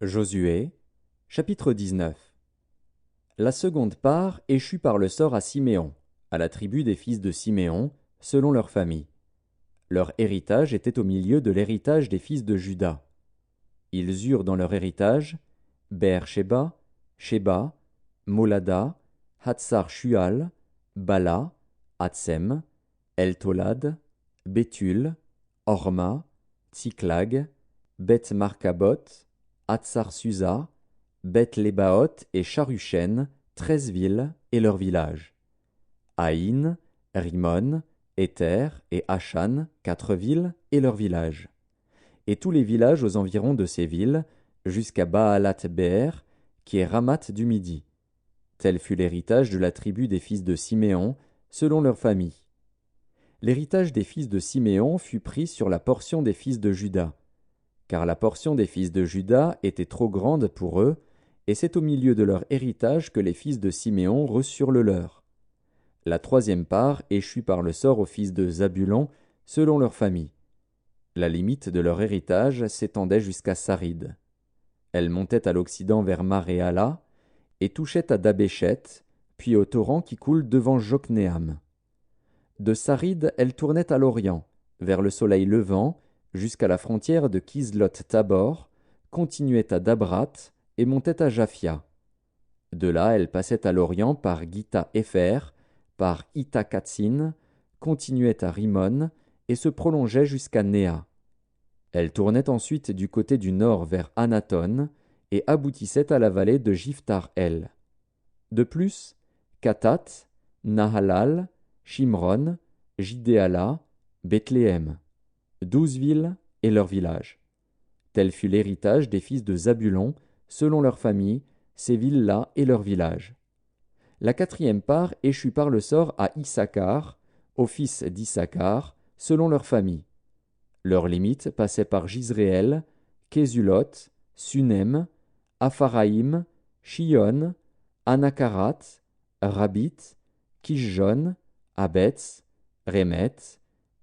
Josué, chapitre 19. La seconde part échut par le sort à Siméon, à la tribu des fils de Siméon, selon leur famille. Leur héritage était au milieu de l'héritage des fils de Juda. Ils eurent dans leur héritage Beer-Sheba, Sheba, Molada, Hatsar-Shual, Bala, Hatsem, El-Tolad, Béthul, Horma, Tsiklag, Beth-Markabot, Hatsar-Susa, Beth-Lébaoth et Charushen, 13 villes et leurs villages. Haïn, Rimon, Éther et Achan, 4 villes et leurs villages. Et tous les villages aux environs de ces villes, jusqu'à Baalat-Béer, qui est Ramat du Midi. Tel fut l'héritage de la tribu des fils de Siméon, selon leur famille. L'héritage des fils de Siméon fut pris sur la portion des fils de Juda, car la portion des fils de Juda était trop grande pour eux, et c'est au milieu de leur héritage que les fils de Siméon reçurent le leur. La troisième part échut par le sort aux fils de Zabulon, selon leur famille. La limite de leur héritage s'étendait jusqu'à Sarid. Elle montait à l'occident vers Maréala, et touchait à Dabéchet, puis au torrent qui coule devant Joknéam. De Sarid, elle tournait à l'orient, vers le soleil levant, jusqu'à la frontière de Kislot-Tabor, continuait à Dabrat et montait à Japhia. De là, elle passait à l'orient par Githa-Épher, par Ita-Katsin, continuait à Rimon et se prolongeait jusqu'à Néa. Elle tournait ensuite du côté du nord vers Anaton et aboutissait à la vallée de Jiftar-El. De plus, Katat, Nahalal, Shimron, Jidéala, Bethléem, 12 villes et leurs villages. Tel fut l'héritage des fils de Zabulon, selon leur famille, ces villes-là et leurs villages. La quatrième part échut par le sort à Issachar, aux fils d'Issachar, selon leur famille. Leurs limites passaient par Jizréel, Késulot, Sunem, Apharaïm, Shion, Anakarat, Rabit, Kishjon, Abetz, Remet,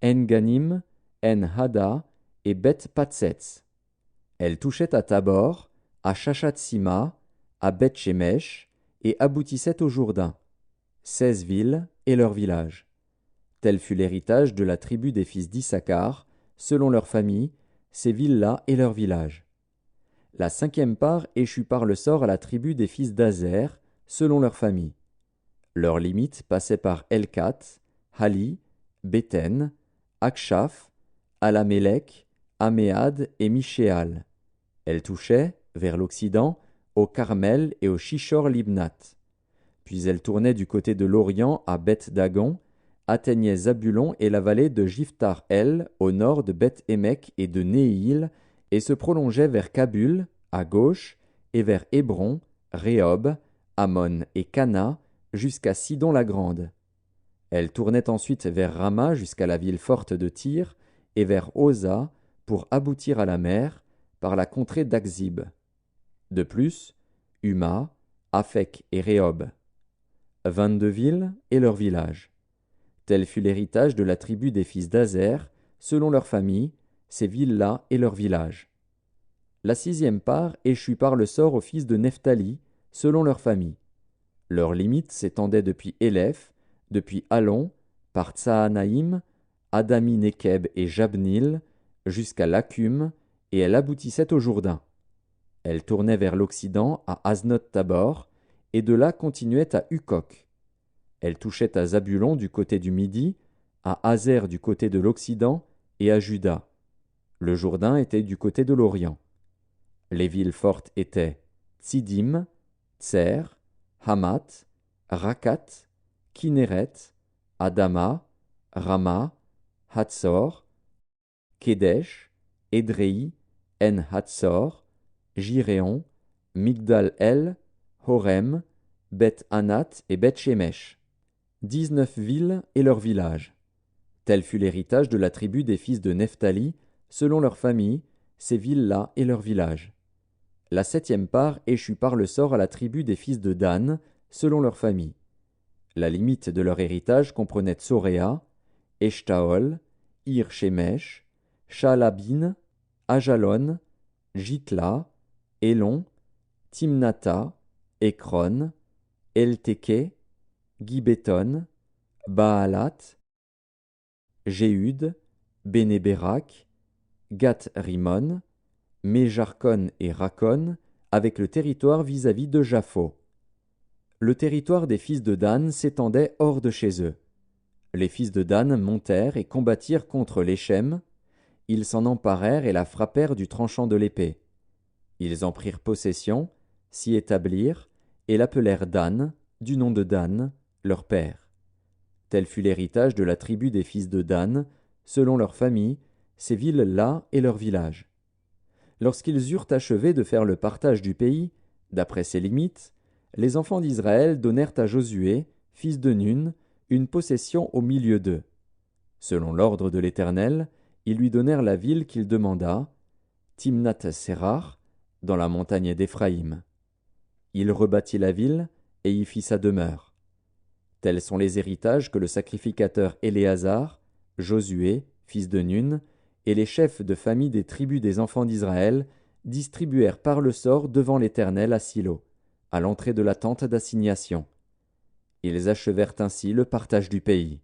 En-Ganim, En-Hada et Beth-Patsetz. Elle touchait à Tabor, à Shashatsima, à Beth-Shemesh et aboutissait au Jourdain. 16 villes et leurs villages. Tel fut l'héritage de la tribu des fils d'Issachar, selon leur famille, ces villes-là et leurs villages. La cinquième part échut par le sort à la tribu des fils d'Azer, selon leur famille. Leurs limites passaient par Elkat, Hali, Béten, Akshaf, Alamélec, Améad et Michéal. Elle touchait, vers l'occident, au Carmel et au Shishor-Libnat. Puis elle tournait du côté de l'Orient à Beth-Dagon, atteignait Zabulon et la vallée de Jiftar-El, au nord de Beth-Émec et de Néhil, et se prolongeait vers Kabul, à gauche, et vers Hébron, Rehob, Ammon et Cana, jusqu'à Sidon-la-Grande. Elle tournait ensuite vers Rama jusqu'à la ville forte de Tyr, et vers Oza, pour aboutir à la mer, par la contrée d'Akzib. De plus, Huma, Aphek et Rehob. 22 villes et leurs villages. Tel fut l'héritage de la tribu des fils d'Azer, selon leur famille, ces villes-là et leurs villages. La sixième part échut par le sort aux fils de Nephtali, selon leur famille. Leurs limites s'étendaient depuis Éléph, depuis Allon, par Tsaanaïm, Adami-Nekeb et Jabnil, jusqu'à Lakum, et elle aboutissait au Jourdain. Elle tournait vers l'occident à Aznot-Tabor, et de là continuait à Hukok. Elle touchait à Zabulon du côté du midi, à Hazer du côté de l'occident et à Juda. Le Jourdain était du côté de l'orient. Les villes fortes étaient Tsidim, Tser, Hamat, Rakat, Kinéret, Adama, Rama, Hatzor, Kedesh, Édréi, En-Hatzor, Jiréon, Migdal-El, Horem, Beth-Anat et Beth-Shemesh. 19 villes et leurs villages. Tel fut l'héritage de la tribu des fils de Nephtali, selon leur famille, ces villes-là et leurs villages. La septième part échut par le sort à la tribu des fils de Dan, selon leur famille. La limite de leur héritage comprenait Tsoréa, Eshtaol, Ir-Shemesh, Shaalabin, Ajalon, Jitla, Élon, Timnatha, Écron, Eltéké, Gibéton, Baalat, Jéhud, Bénébérak, Gath-Rimon, Méjarkon et Rakon, avec le territoire vis-à-vis de Japho. Le territoire des fils de Dan s'étendait hors de chez eux. Les fils de Dan montèrent et combattirent contre l'Échem. Ils s'en emparèrent et la frappèrent du tranchant de l'épée. Ils en prirent possession, s'y établirent, et l'appelèrent Dan, du nom de Dan, leur père. Tel fut l'héritage de la tribu des fils de Dan, selon leurs familles, ces villes-là et leurs villages. Lorsqu'ils eurent achevé de faire le partage du pays, d'après ses limites, les enfants d'Israël donnèrent à Josué, fils de Nun, une possession au milieu d'eux. Selon l'ordre de l'Éternel, ils lui donnèrent la ville qu'il demanda, Timnath-Sérar, dans la montagne d'Éphraïm. Il rebâtit la ville et y fit sa demeure. Tels sont les héritages que le sacrificateur Éléazar, Josué, fils de Nun, et les chefs de famille des tribus des enfants d'Israël distribuèrent par le sort devant l'Éternel à Silo, à l'entrée de la tente d'assignation. Ils achevèrent ainsi le partage du pays.